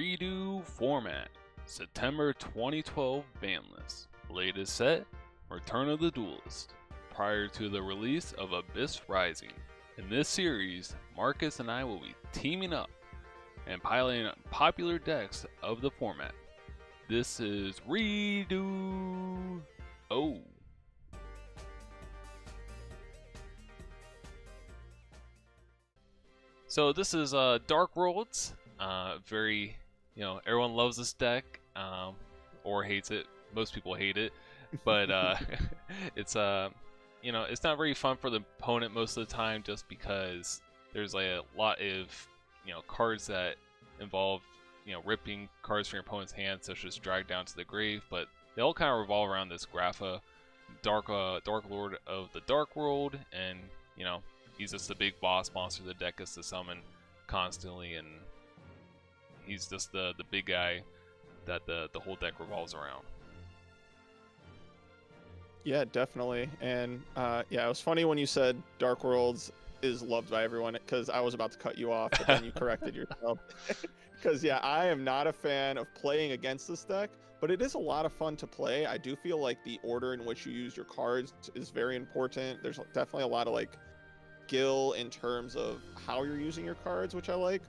REDU format, September 2012 ban list. Latest set, Return of the Duelist, prior to the release of Abyss Rising. In this series, Marcus and I will be teaming up and piloting popular decks of the format. This is REDUO. So this is Dark Worlds. Very, everyone loves this deck, or hates it. Most people hate it, but it's it's not very fun for the opponent most of the time, just because there's a lot of cards that involve ripping cards from your opponent's hand, such as Drag Down to the Grave. But they all kind of revolve around this Grapha, Dark Lord of the Dark World, and he's just the big boss monster the deck is to summon constantly, and he's just the big guy that the whole deck revolves around. Yeah, definitely. And it was funny when you said Dark Worlds is loved by everyone, because I was about to cut you off, but then you corrected yourself. Because I am not a fan of playing against this deck, but it is a lot of fun to play. I do feel like the order in which you use your cards is very important. There's definitely a lot of skill in terms of how you're using your cards, which I like.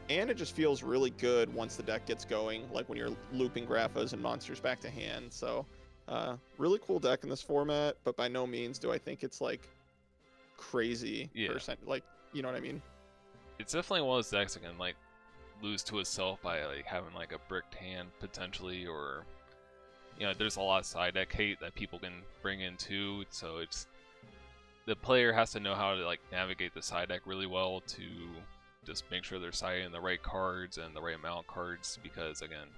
And it just feels really good once the deck gets going, like when you're looping Graphas and monsters back to hand. So really cool deck in this format, but by no means do I think it's crazy percent. You know what I mean? It's definitely one of those decks that can lose to itself by having a bricked hand potentially, or there's a lot of side deck hate that people can bring in too. So it's the player has to know how to navigate the side deck really well to just make sure they're siding the right cards and the right amount of cards, because again,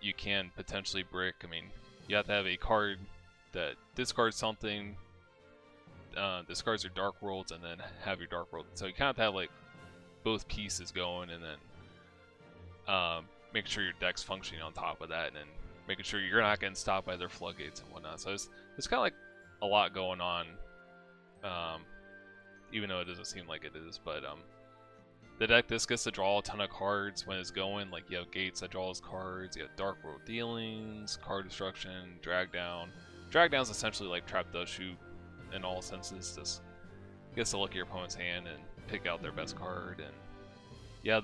you can potentially brick. I mean, you have to have a card that discards something, discards your Dark Worlds, and then have your Dark World. So you kind of have both pieces going, and then make sure your deck's functioning on top of that, and then making sure you're not getting stopped by their floodgates and whatnot. So it's kind of a lot going on, even though it doesn't seem like it is. But the deck just gets to draw a ton of cards when it's going. You have gates that draws cards, you have Dark World dealings, card destruction, drag down. Drag down is essentially trap does shoot in all senses. Just gets to look at your opponent's hand and pick out their best card. And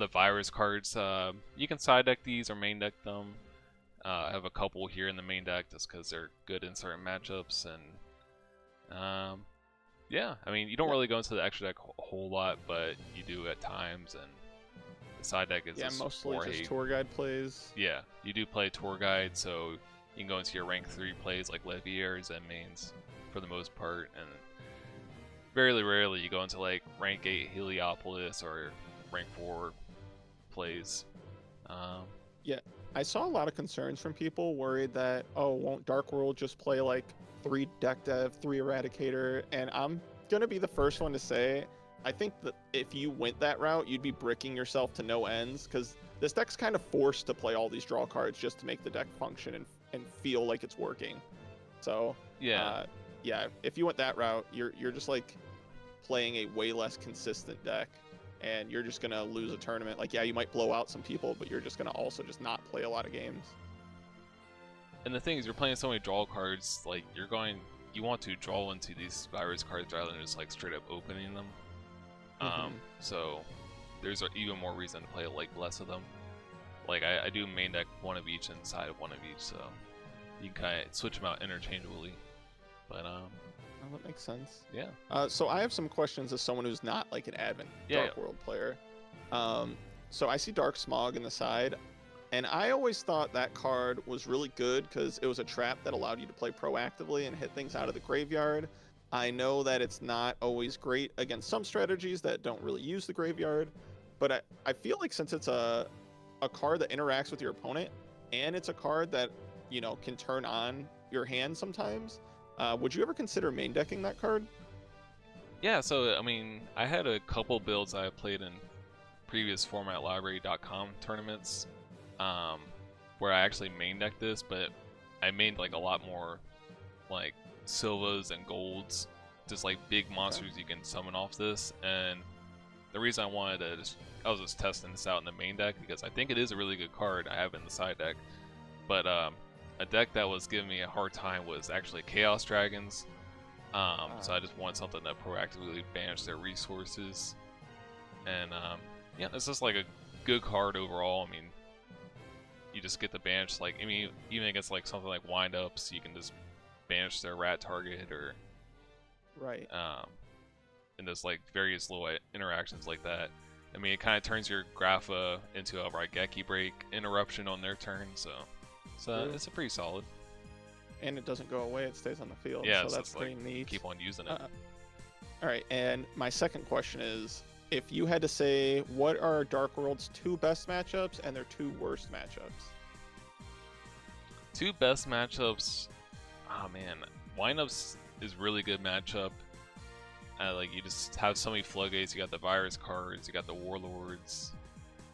the virus cards, you can side deck these or main deck them. I have a couple here in the main deck just because they're good in certain matchups. And I mean, you don't really go into the extra deck a whole lot, but you do at times, and the side deck is just mostly just tour guide plays. Yeah, you do play tour guide, so you can go into your rank 3 plays like Leviers and mains for the most part, and very rarely you go into rank 8 Heliopolis or rank 4 plays. I saw a lot of concerns from people worried that, won't Dark World just play 3 deck dev, 3 eradicator? And I'm gonna be the first one to say, I think that if you went that route, you'd be bricking yourself to no ends, because this deck's kind of forced to play all these draw cards just to make the deck function and feel like it's working. So if you went that route, you're just playing a way less consistent deck, and you're just gonna lose a tournament. You might blow out some people, but you're just gonna also just not play a lot of games. And the thing is, you're playing so many draw cards, you want to draw into these virus cards rather than just straight up opening them. So there's even more reason to play less of them. I do main deck one of each and side of one of each, so you can kind of switch them out interchangeably. But that makes sense. Yeah. So I have some questions as someone who's not an Advent Dark World player. So I see Dark Smog in the side, and I always thought that card was really good because it was a trap that allowed you to play proactively and hit things out of the graveyard. I know that it's not always great against some strategies that don't really use the graveyard, but I feel since it's a card that interacts with your opponent, and it's a card that can turn on your hand sometimes, would you ever consider main decking that card? Yeah, so I mean, I had a couple builds I played in previous formatlibrary.com tournaments, where I actually main decked this, but I made a lot more Silvas and Golds, just big monsters you can summon off this, and the reason I wanted to I was just testing this out in the main deck because I think it is a really good card. I have it in the side deck, but a deck that was giving me a hard time was actually Chaos Dragons. So I just want something that proactively banish their resources, and yeah, it's just like a good card overall. I mean, you just get the banish, like, I mean, even against like something like wind ups, you can just banish their rat target, or Right. and there's like various little interactions like that. I mean, it kind of turns your Grapha into a Raigeki break interruption on their turn, so it's a pretty solid. And it doesn't go away; it stays on the field. Yeah, so so that's it's pretty like, neat. keep on using it. All right, and my second question is, if you had to say what are Dark World's 2 best matchups and their 2 worst matchups? 2 best matchups. Oh man, Windups is really good matchup. Like, you just have so many floodgates. You got the virus cards, you got the warlords,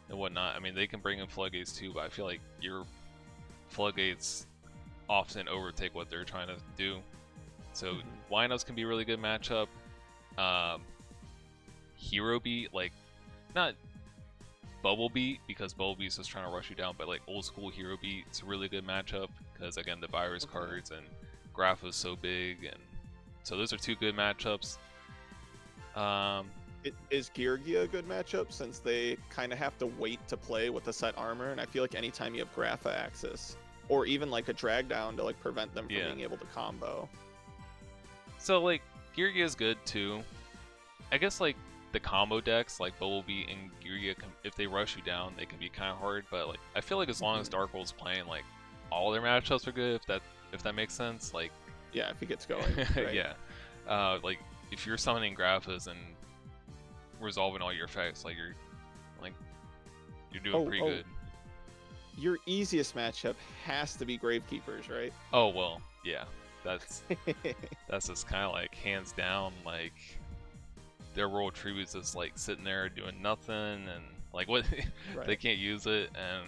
and whatnot. I mean, they can bring in floodgates too, but I feel like your floodgates often overtake what they're trying to do. So Windups can be a really good matchup. Hero Beat, like, not Bubble Beat, because Bubble Beat's just trying to rush you down, but like old school Hero Beat, it's a really good matchup because, again, the virus cards and Graph is so big, and so those are 2 good matchups. Is Geargia a good matchup since they kind of have to wait to play with the set armor, and I feel like anytime you have Grapha access or even like a drag down to like prevent them from being able to combo. So like Geargia is good too. I guess like the combo decks like Bumblebee and Yugioh, if they rush you down, they can be kind of hard. But like I feel like as long as Dark World's playing, like all their matchups are good. If that makes sense. Like yeah, if he gets going. Right? Yeah. Like if you're summoning Graphas and resolving all your effects, like you're doing pretty good. Your easiest matchup has to be Gravekeepers, right? Oh well, yeah. That's just kind of like hands down, like their World Tributes is like sitting there doing nothing, and like what they can't use it, and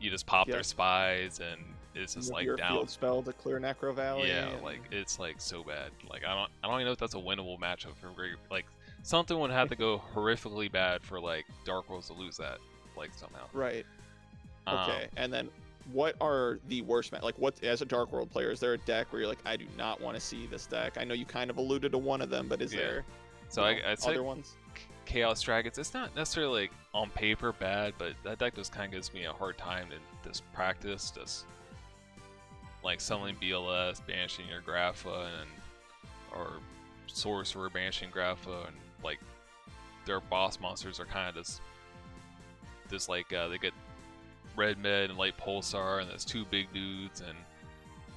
you just pop their spies, and it's just like your down. Field spell to clear Necro Valley. Yeah, like it's like so bad. Like I don't even know if that's a winnable matchup for like something would have to go horrifically bad for like Dark Worlds to lose that, like somehow. Right. Okay, and then what are the worst like what, as a Dark World player, is there a deck where you're like, I do not want to see this deck? I know you kind of alluded to one of them, but is there I'd say other ones? Chaos Dragons, it's not necessarily like on paper bad, but that deck just kind of gives me a hard time to just practice, just like summoning BLS, banishing your Grapha, or Sorcerer banishing Grapha, and like their boss monsters are kind of just like they get Red Med and Light Pulsar, and there's 2 big dudes and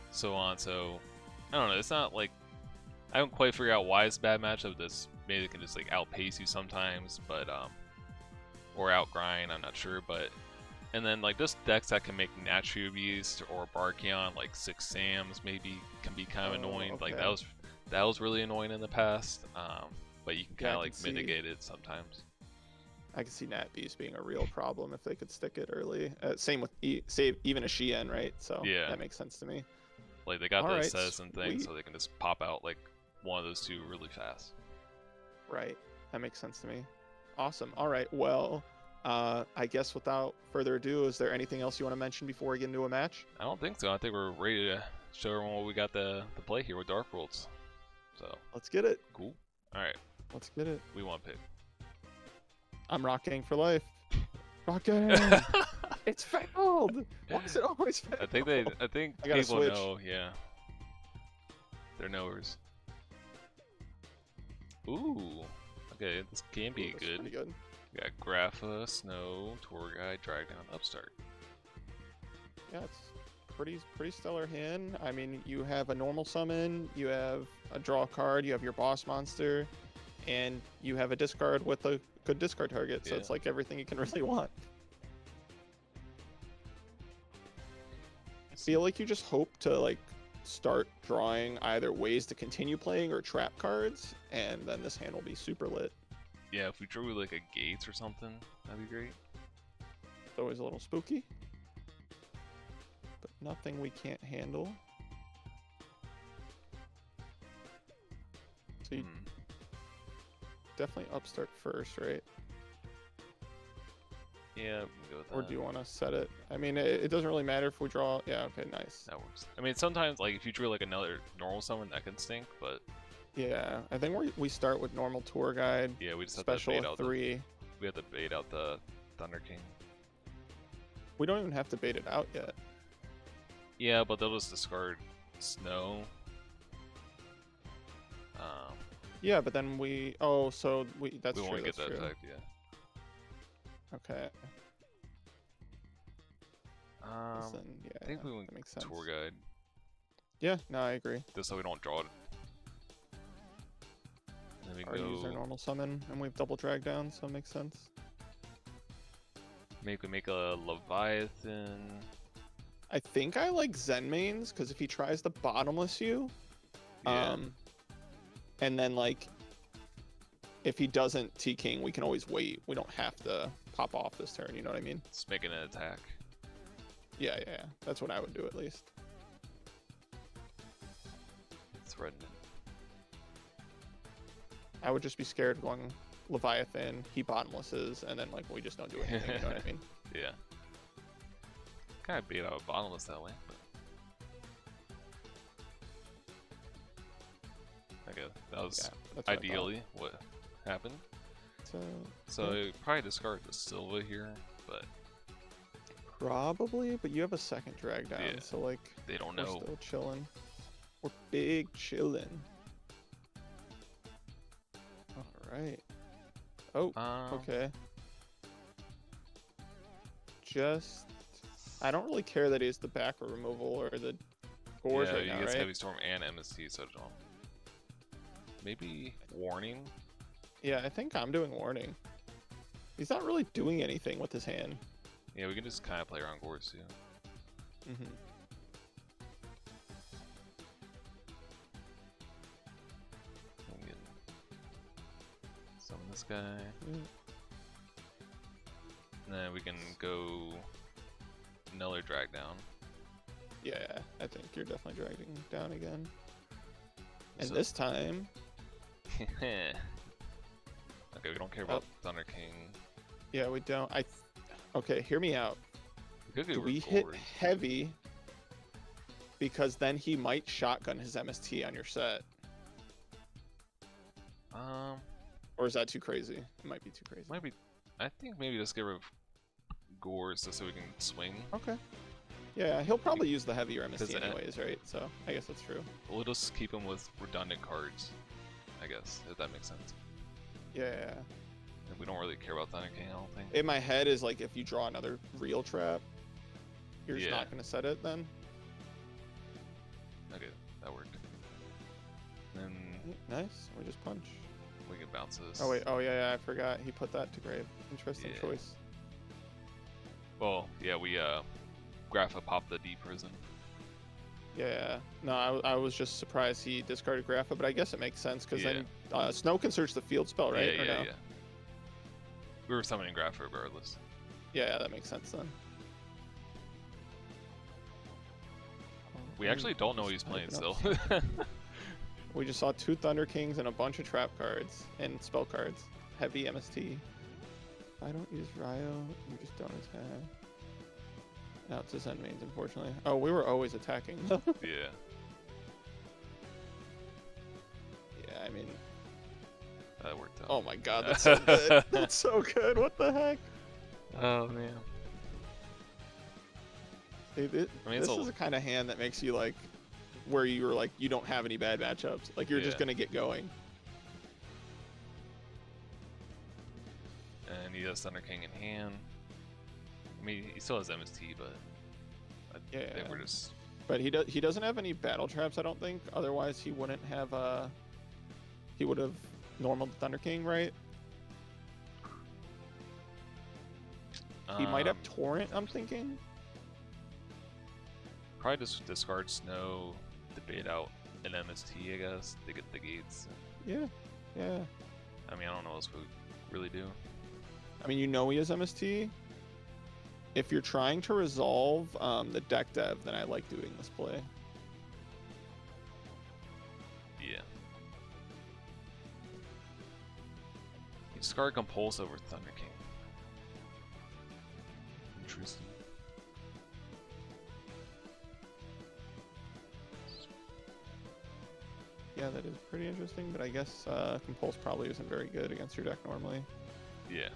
so on. So I don't know, it's not like I don't quite figure out why it's a bad matchup. This maybe it can just like outpace you sometimes, but or outgrind, I'm not sure. But and then like just decks that can make Natural Beast or Barkion, like 6 Sams maybe, can be kind of annoying. Okay. Like that was really annoying in the past, but you can kind of like mitigate it sometimes. I can see Nat Beast being a real problem if they could stick it early. Same with even a Shien, right? So yeah, that makes sense to me. Like they got the assassin thing, so they can just pop out like one of those 2 really fast. Right, that makes sense to me. Awesome. All right, well, I guess without further ado, is there anything else you want to mention before we get into a match? I don't think so. I think we're ready to show everyone what we got to play here with Dark Worlds. So let's get it. Cool. All right. Let's get it. We want pick. I'm rocking for life. Rocking. It's failed. Why is it always failed? I think people know. Yeah. They're knowers. Ooh. Okay, this can be good. Pretty good. We got Grapha, Snow, Tour Guide, Drag Down, Upstart. Yeah, it's pretty stellar hand. I mean, you have a normal summon, you have a draw card, you have your boss monster, and you have a discard with a good discard target. So it's like everything you can really want. I feel like you just hope to like start drawing either ways to continue playing or trap cards, and then this hand will be super lit. Yeah, if we drew like a Gates or something, that'd be great. It's always a little spooky, but nothing we can't handle. So you definitely upstart first, right? Yeah, we can go with that. Or do you want to set it? I mean, it doesn't really matter if we draw. Yeah, okay, nice. That works. I mean, sometimes like if you drew like another normal summon, that can stink, but Yeah, I think we start with normal tour guide. yeah, we just have Special to bait out 3. we have to bait out the Thunder King. We don't even have to bait it out yet. Yeah, but they'll just discard Snow. Yeah, but then we. Oh, so we. That's we true. won't get That's that true. effect, yeah. Okay. Then, yeah, I think we that went makes sense. tour guide, Yeah, no, I agree. just so we don't draw it. Then we Our use our go normal summon, and we've double drag down, so it makes sense. make a Leviathan. I think I like Zen mains because if he tries to bottomless you, Yeah. and then like if he doesn't T King, we can always wait. We don't have to pop off this turn. You know what I mean? Just making an attack. Yeah. That's what I would do at least. Threatening. I would just be scared of going Leviathan, he bottomlesses, and then like we just don't do anything. You know what I mean? Yeah. Kind of beat out bottomless that way. But... okay, that was Yeah, that's what I thought. ideally what happened. So you probably discard the Silva here, but probably, but you have a second drag down, Yeah. so like they don't we're know. still chilling. We're big chilling. All right. Oh, okay. Just, I don't really care that he has the back removal or the Gores yeah, right he now, gets right? Heavy Storm and MST, so don't. Maybe Warning? Yeah, I think I'm doing Warning. He's not really doing anything with his hand. Yeah, we can just kind of play around Gores too. Mm-hmm. We can summon this guy. And then we can go another drag down. Yeah, I think you're definitely dragging down again. And So- this time, Okay, we don't care about Thunder King. yeah, we don't. Okay, hear me out. We could Do go we for hit Gores. heavy? Because then he might shotgun his MST on your set. Or is that too crazy? It might be too crazy. Might be. I think maybe just get rid of Gores just so we can swing. Okay. Yeah, he'll probably use the heavier MST Does it- anyways, right? So I guess that's true. We'll just keep him with redundant cards, I guess, if that makes sense. Yeah. And we don't really care about Thunder King, I don't think. In my head is like if you draw another real trap, you're just Yeah. not gonna set it then. Okay, that worked. Then Nice. We just punch. we can bounce this. Oh wait. Oh yeah. I forgot. He put that to grave. Interesting Yeah. choice. Well, yeah, we Grapha popped the D prison. Yeah. No, I was just surprised he discarded Grapha, but I guess it makes sense because Yeah. then Snow can search the field spell, right? Yeah, Or yeah, no? yeah. We were summoning Grapha regardless. Yeah, that makes sense then. We actually don't know what he's Just playing typing still. up. We just saw 2 Thunder Kings and a bunch of trap cards and spell cards. Heavy MST. If I don't use Ryo, you just don't attack. Now it's his end mains, unfortunately. Oh, we were always attacking. Yeah. Yeah, I mean, That worked out. oh my god, that's so good. That's so good. What the heck? Oh man. Dude, I mean, this it's is the kind of hand that makes you like, where you were like, you don't have any bad matchups. Like you're just Yeah. gonna get going. And he has Thunder King in hand. I mean, he still has MST, but I Yeah. think we're just But he doesn't have any battle traps, I don't think. Otherwise, he wouldn't have he would have normal Thunder King, right? He might have Torrent, I'm thinking. probably just discard Snow to bait out an MST, I guess, to get the gates. Yeah. Yeah. I mean, I don't know what else we really do. I mean, you know he has MST. If you're trying to resolve the deck dev, then I like doing this play. Yeah. He's Discard Compulse over Thunder King. Interesting. Yeah, that is pretty interesting, but I guess Compulse probably isn't very good against your deck normally. Yeah.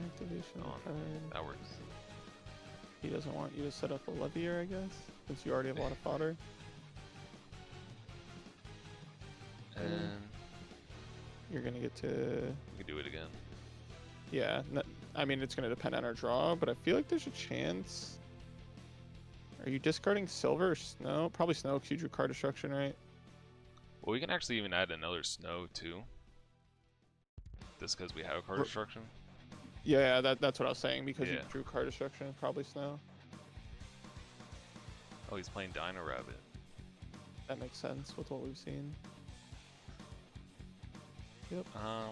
Activation Oh, card. that works. He doesn't want you to set up a Levier, I guess, since you already have a lot of fodder. And you're gonna get to. we can do it again. Yeah, I mean it's gonna depend on our draw, but I feel like there's a chance. Are you discarding silver or snow? Probably snow, because you drew card destruction, right? Well, we can actually even add another snow too. Just because we have card destruction. Yeah, that's what I was saying, because you Yeah. drew card destruction, probably snow. Oh, he's playing Dino Rabbit. That makes sense with what we've seen. Yep. I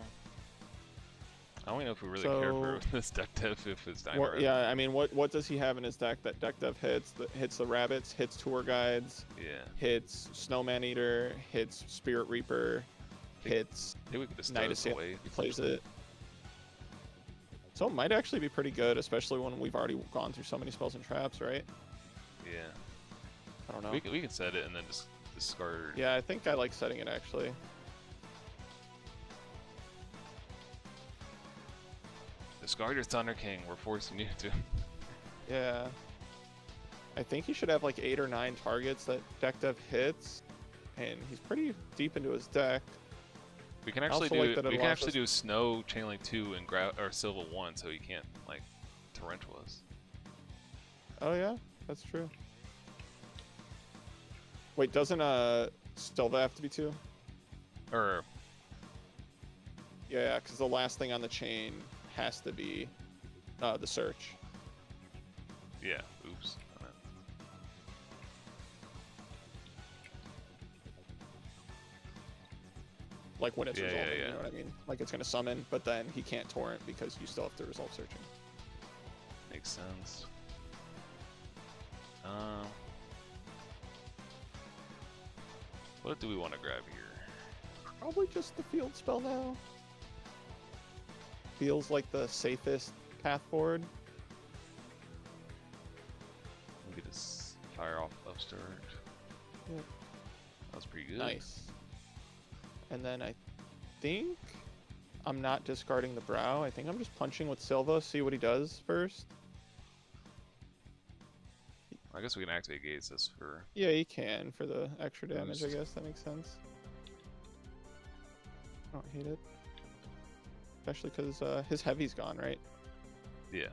don't know if we really care for this deck dev if it's Dino Rabbit. Yeah, I mean, what does he have in his deck that deck dev hits? That hits the rabbits, hits tour guides, Yeah. hits Snowman Eater, hits Spirit Reaper, hits I think we could just Night throw of this Sail. away. He plays it. So it might actually be pretty good, especially when we've already gone through so many spells and traps, right? Yeah. I don't know. We can set it and then just discard. Yeah, I think I like setting it actually. Discard your Thunder King. We're forcing you to. Yeah. I think he should have like 8 or 9 targets that deck dev hits, and he's pretty deep into his deck. We can actually also do. like that it We can allows actually us- do Snow Chainlink 2 and or Silva 1, so he can't like torrential us. Oh yeah, that's true. Wait, doesn't Silva have to be 2? Or Yeah, because the last thing on the chain has to be the search. yeah. Oops. Like when it's Yeah, resolving, yeah. you know what I mean? Like it's gonna summon, but then he can't torrent because you still have to resolve searching. Makes sense. What do we want to grab here? Probably just the field spell now. Feels like the safest path forward. We could just fire off Upstart. Yep. That was pretty good. Nice. And then I think I'm not discarding the brow. I think I'm just punching with Silva, see what he does first. I guess we can activate Gates this for. Yeah, he can for the extra damage, I Boost. guess. That makes sense. I don't hate it. Especially because his heavy's gone, right? Yeah.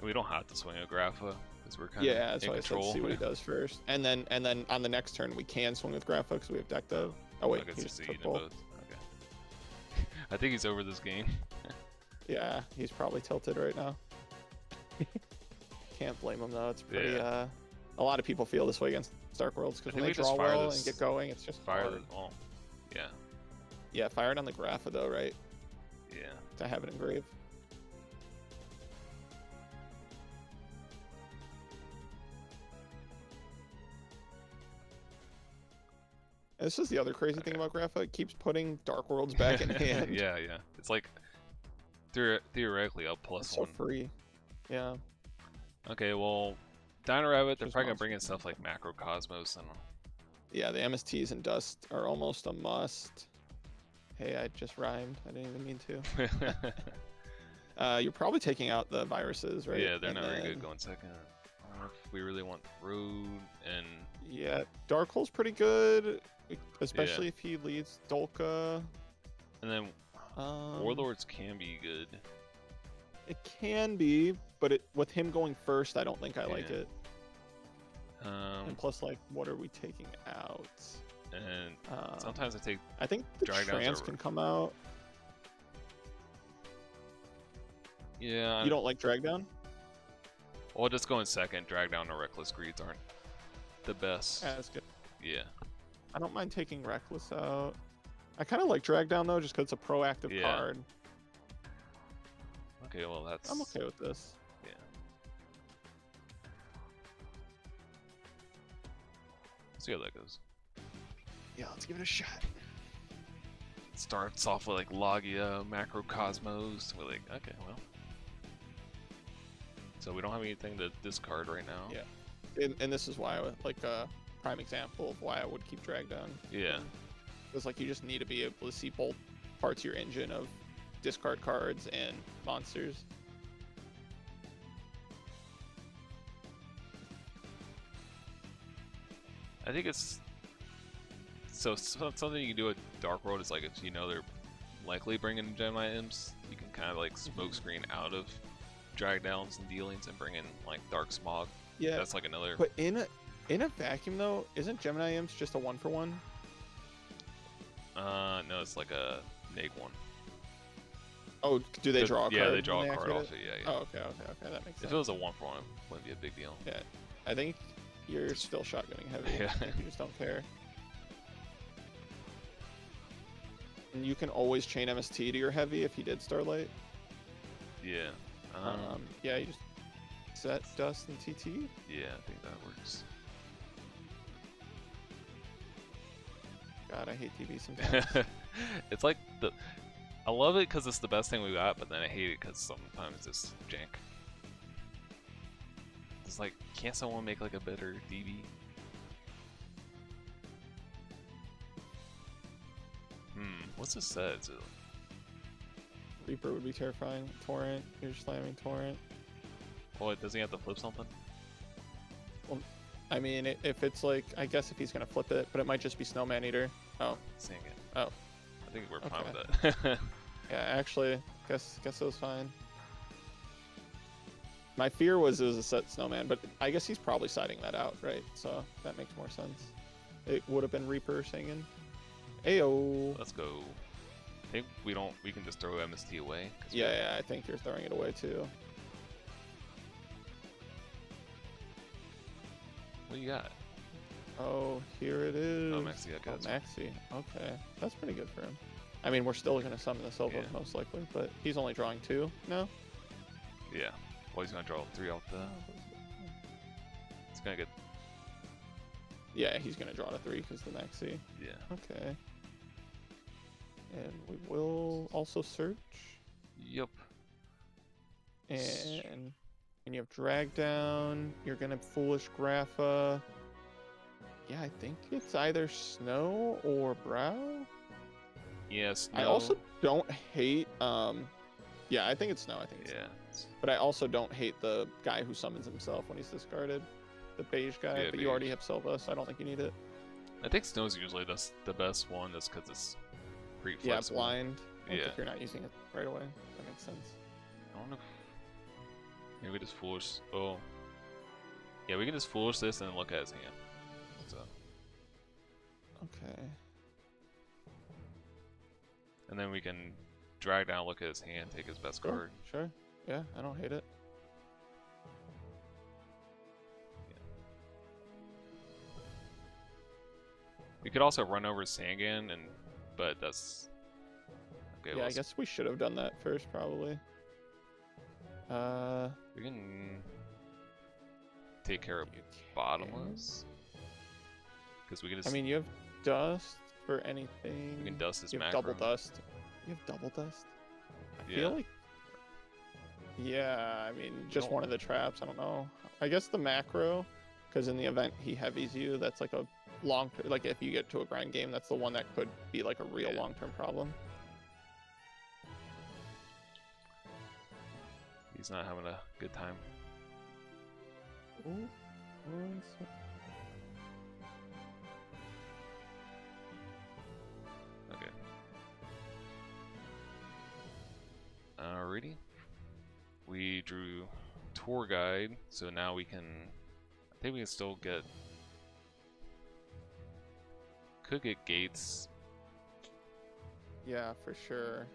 We don't have to swing a Grapha because we're kind Yeah, of that's in why control. I said see what he does first. And then on the next turn we can swing with Grapha because we have deck dev. Oh wait, I guess he he's just eating took both. both. Okay. I think he's over this game. Yeah, he's probably tilted right now. Can't blame him though. It's pretty. Yeah. A lot of people feel this way against Dark Worlds because I when think they we just draw fire well this- and get going, it's just Fire hard. the ball. Yeah. Yeah, fire it on the Grapha though, right? Yeah. To have it engrave. And this is the other crazy thing Okay. about Grapha. It keeps putting Dark Worlds back in hand. Yeah, yeah. It's like theoretically up plus It's so 1. free. Yeah. Okay, well, Dino Rabbit, they're Just probably gonna monster bring in stuff like Macrocosmos and. Yeah, the MSTs and Dust are almost a must. Hey, I just rhymed. I didn't even mean to. You're probably taking out the viruses, right? Yeah, they're And not very then- good going second. I don't know if we really want Road and. Yeah, Darkhole's pretty good, especially if he leads Dolka. And then Warlords can be good. It can be, but with him going first, I don't think I like Yeah. it. And plus, like, what are we taking out? And sometimes I take. I think the Drag downs trance are- can come out. Yeah. You don't like drag down? Well, just go in second. Drag down the Reckless Greeds aren't the best. Yeah, that's good. Yeah. I don't mind taking Reckless out. I kind of like drag down though, just because it's a proactive Yeah. card. Okay, well that's. I'm okay with this. Yeah. See how that goes. Yeah, let's give it a shot. Starts off with like Logia, Macrocosmos. We're like, okay, well. So we don't have anything to discard right now. Yeah, and this is why I would, like a prime example of why I would keep drag down. Yeah. Because like you just need to be able to see both parts of your engine of discard cards and monsters. I think it's something you can do with Dark World is like if you know they're likely bringing Gemini Imps, you can kind of like smokescreen out of drag downs and dealings and bring in like Dark Smog. Yeah, that's like another. But in a vacuum though, isn't Gemini Imps just a 1-for-1? No, it's like a -1. Oh, do they draw a card? Yeah, they draw when a card activate off it. Yeah. Oh, okay, that makes sense. If it was a 1-for-1, it wouldn't be a big deal. Yeah, I think you're still shotgunning heavy. Yeah. I think you just don't care. And you can always chain MST to your heavy if you did Starlight. Yeah. Yeah, you just set Dust and TT. Yeah, I think that works. God, I hate TV sometimes. It's like I love it because it's the best thing we got, but then I hate it because sometimes it's jank. It's like, can't someone make like a better DB? What's this set? Is it... Reaper would be terrifying. Torrent, you're slamming Torrent. Well, does he have to flip something? Well, I mean, if it's like, I guess if he's gonna flip it, but it might just be Snowman Eater. Oh. Seeing it. Oh. I think we're fine with that. Yeah, actually, guess it was fine. My fear was it was a set Snowman, but I guess he's probably siding that out, right? So that makes more sense. It would have been Reaper singing. Ayo. Let's go. I think we can just throw MST away. Yeah, I think you're throwing it away too. What do you got? Oh, here it is. Oh, Maxi, okay. Oh, Maxi. Okay, that's pretty good for him. I mean, we're still going to summon the Silva most likely, but he's only drawing 2 now. Yeah. Well, he's going to draw 3 off the... It's going to get... Yeah, he's going to draw to 3 because the Maxi. Yeah. Okay. And we will also search. Yep. And when you have drag down, you're going to Foolish Grapha. Yeah, I think it's either Snow or Brow. Yes. I also don't hate. Yeah, I think it's Snow. I think it's Snow. But I also don't hate the guy who summons himself when he's discarded, the beige guy. Yeah, but beige. You already have Silva, so I don't think you need it. I think Snow's usually the best one, just because it's pretty flexible. Yeah, blind. Yeah. If you're not using it right away, that makes sense. I don't know. Maybe we just foolish. Oh. Yeah, we can just foolish this and then look at his hand. So. Okay. And then we can drag down, look at his hand, take his best card. Sure. Yeah, I don't hate it. Yeah. We could also run over Sangan, but that's... Okay, yeah, I guess we should have done that first, probably. We can take care of Bottomless. Because we can just... I mean, you have Dust for anything. We can dust his You have macro. double Dust. You have double Dust? I Yeah. feel like... Yeah, I mean, just one of the traps. I don't know. I guess the macro, because in the event he heavies you, that's like a like if you get to a grind game, that's the one that could be like a real long-term problem. He's not having a good time. Ooh. Okay. Alrighty. We drew tour guide, so now we can... I think we can still get... Could get gates. Yeah, for sure.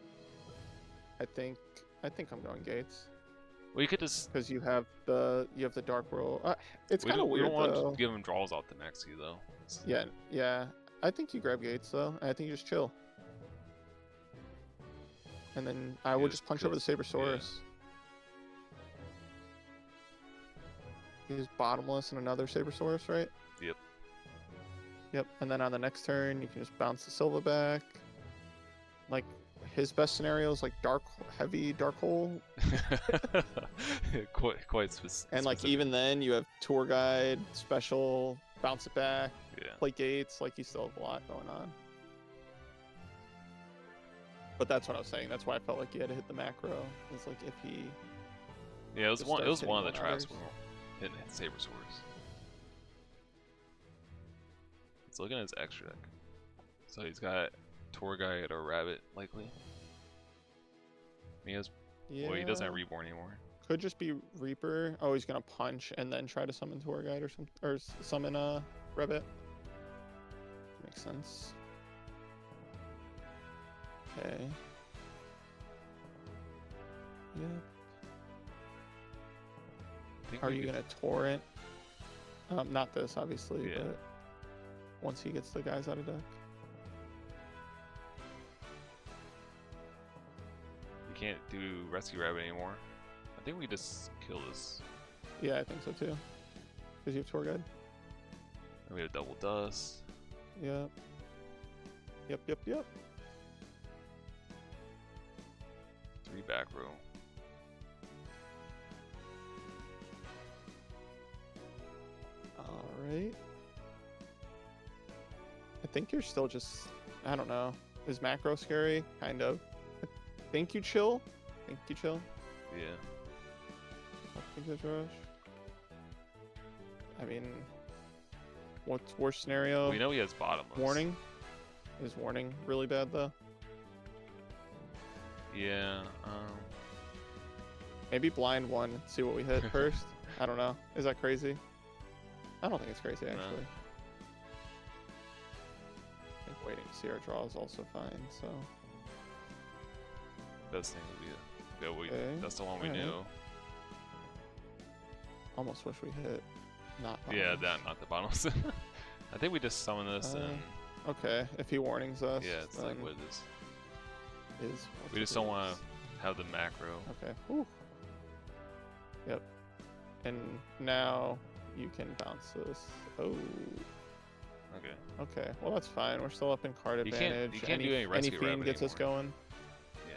I think I'm going gates. We could just... Because you have the Dark World. It's kind of We weird don't want though. to give him draws off the Maxi though. Yeah. I think you grab gates though. I think you just chill. And then I would just punch over the Sabersaurus. He's bottomless and another Sabersaurus, right? Yep. Yep, and then on the next turn, you can just bounce the Silva back. Like, his best scenario is like heavy dark hole. quite specific. And like even then, you have tour guide, special, bounce it back, play gates. Like you still have a lot going on. But that's what I was saying. That's why I felt like you had to hit the macro. It's like if he. Yeah, it was one of the traps when we hitting Sabersaurs. Let's look at his extra deck. So he's got tour guide or rabbit likely. He has. Yeah. Well, he doesn't have reborn anymore. Could just be Reaper. Oh, he's gonna punch and then try to summon tour guide or some, or summon rabbit. Makes sense. Okay. Yep. Are you gonna torrent? Not this, obviously, but once he gets the guys out of deck. You can't do Rescue Rabbit anymore. I think we just kill this. Yeah, I think so too. Because you have tour guide. And we have double dust. Yep. Yep. 3 back row. Alright. I think you're still just, I don't know. Is macro scary? Kind of. I think you chill. Yeah. I think there's rush. I mean, what's worst scenario? We know he has bottomless. Warning? Is warning really bad though? Yeah. Maybe blind one. See what we hit first. I don't know. Is that crazy? I don't think it's crazy actually. No. I think waiting to see our draw is also fine. So. Best thing would be that's the one we knew. Almost wish we hit. Not. Yeah, not the bottomless. I think we just summon this and. Okay, if he warnings us. Yeah, it's like what it is. We just don't want to have the macro. Okay. Whew. Yep. And now you can bounce this. Oh. Okay. Okay. Well, that's fine. We're still up in card advantage. You can't do any Rescue Rabbit gets anymore. us going. Yeah.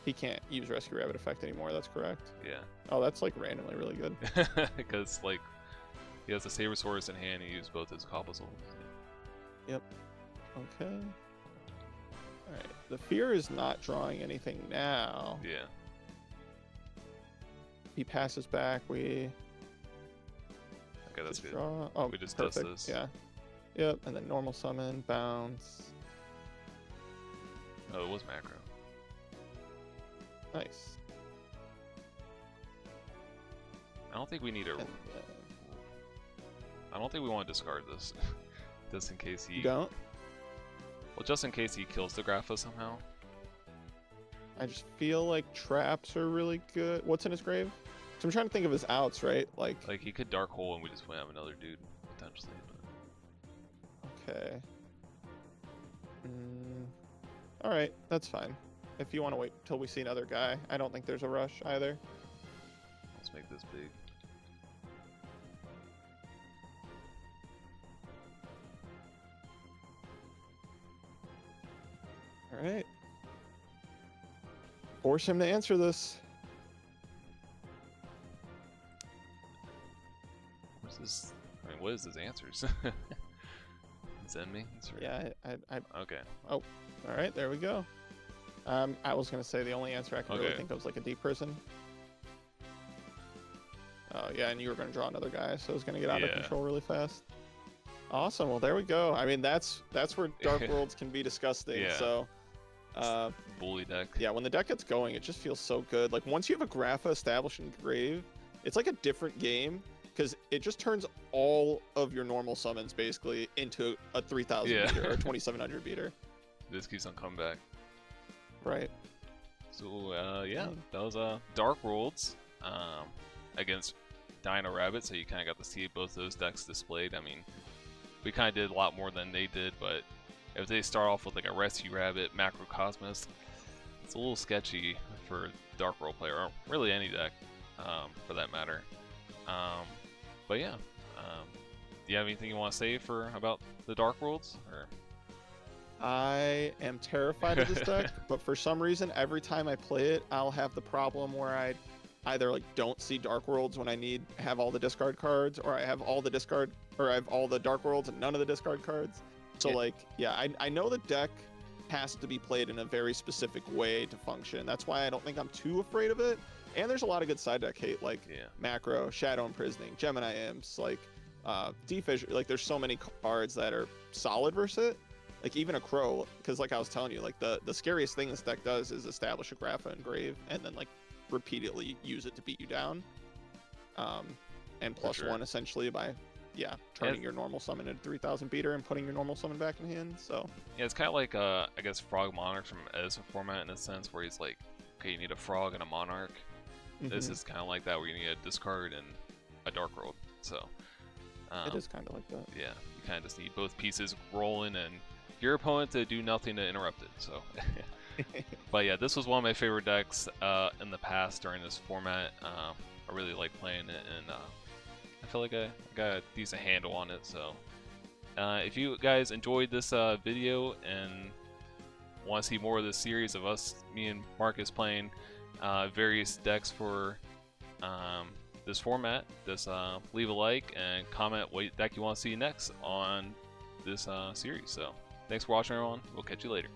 He can't use Rescue Rabbit effect anymore. That's correct. Yeah. Oh, that's like randomly really good. Because like he has a Sabersaurus in hand. He used both his Cobblestones. Yep. Okay. Alright. The fear is not drawing anything now. Yeah. He passes back. We. Okay, that's good. Draw. Oh, we just perfect. dust this. Yeah. Yep. And then normal summon, bounce. Oh, it was macro. Nice. I don't think we need a. I don't think we want to discard this, just in case he. You don't? Well, just in case he kills the Grapha somehow. I just feel like traps are really good. What's in his grave? So I'm trying to think of his outs, right? Like he could Dark Hole and we just wouldn't have another dude potentially. But... Okay. All right, that's fine. If you want to wait till we see another guy, I don't think there's a rush either. Let's make this big. All right. Force him to answer this. What's this? I mean, what is his answers? Send me? Yeah, I. Okay. Oh, all right, there we go. I was gonna say the only answer I can really think of is like a deep prison. Oh yeah, and you were gonna draw another guy, so it was gonna get out of control really fast. Awesome. Well, there we go. I mean, that's where Dark Worlds can be disgusting. Yeah. So. Bully deck. Yeah, when the deck gets going, it just feels so good. Like once you have a Grapha established in Grave, it's like a different game because it just turns all of your normal summons basically into a 3,000 beater or 2,700 beater. This keeps on coming back. Right. So yeah, that was Dark Worlds against Dino Rabbit. So you kind of got to see both those decks displayed. I mean, we kind of did a lot more than they did, but if they start off with like a Rescue Rabbit, Macrocosmos, it's a little sketchy for Dark World player, or really any deck for that matter. But yeah, you have anything you want to say about the Dark Worlds? Or I am terrified of this deck, but for some reason, every time I play it, I'll have the problem where I either like don't see Dark Worlds when I have all the discard cards, or I have all the discard, or I have all the Dark Worlds and none of the discard cards. So Yeah. like, yeah, I know the deck has to be played in a very specific way to function. That's why I don't think I'm too afraid of it. And there's a lot of good side deck hate, like Macro, Shadow Imprisoning, Gemini Imps, like Defissure. Like there's so many cards that are solid versus it. Like even a Crow, because like I was telling you, like the scariest thing this deck does is establish a Grapha Engrave and then like repeatedly use it to beat you down. And +1 essentially by turning your normal summon into 3000 beater and putting your normal summon back in hand. So yeah, it's kind of like I guess Frog Monarch from Edison format in a sense, where he's like, okay, you need a Frog and a Monarch. This is kind of like that, where you need a discard and a Dark World. So it is kind of like that. Yeah, you kind of just need both pieces rolling and your opponent to do nothing to interrupt it. So, but yeah, this was one of my favorite decks in the past during this format. I really like playing it, and I feel like I got a decent handle on it. So, if you guys enjoyed this video and want to see more of this series of me and Marcus playing various decks for this format, just leave a like and comment what deck you want to see next on this series. So, thanks for watching, everyone. We'll catch you later.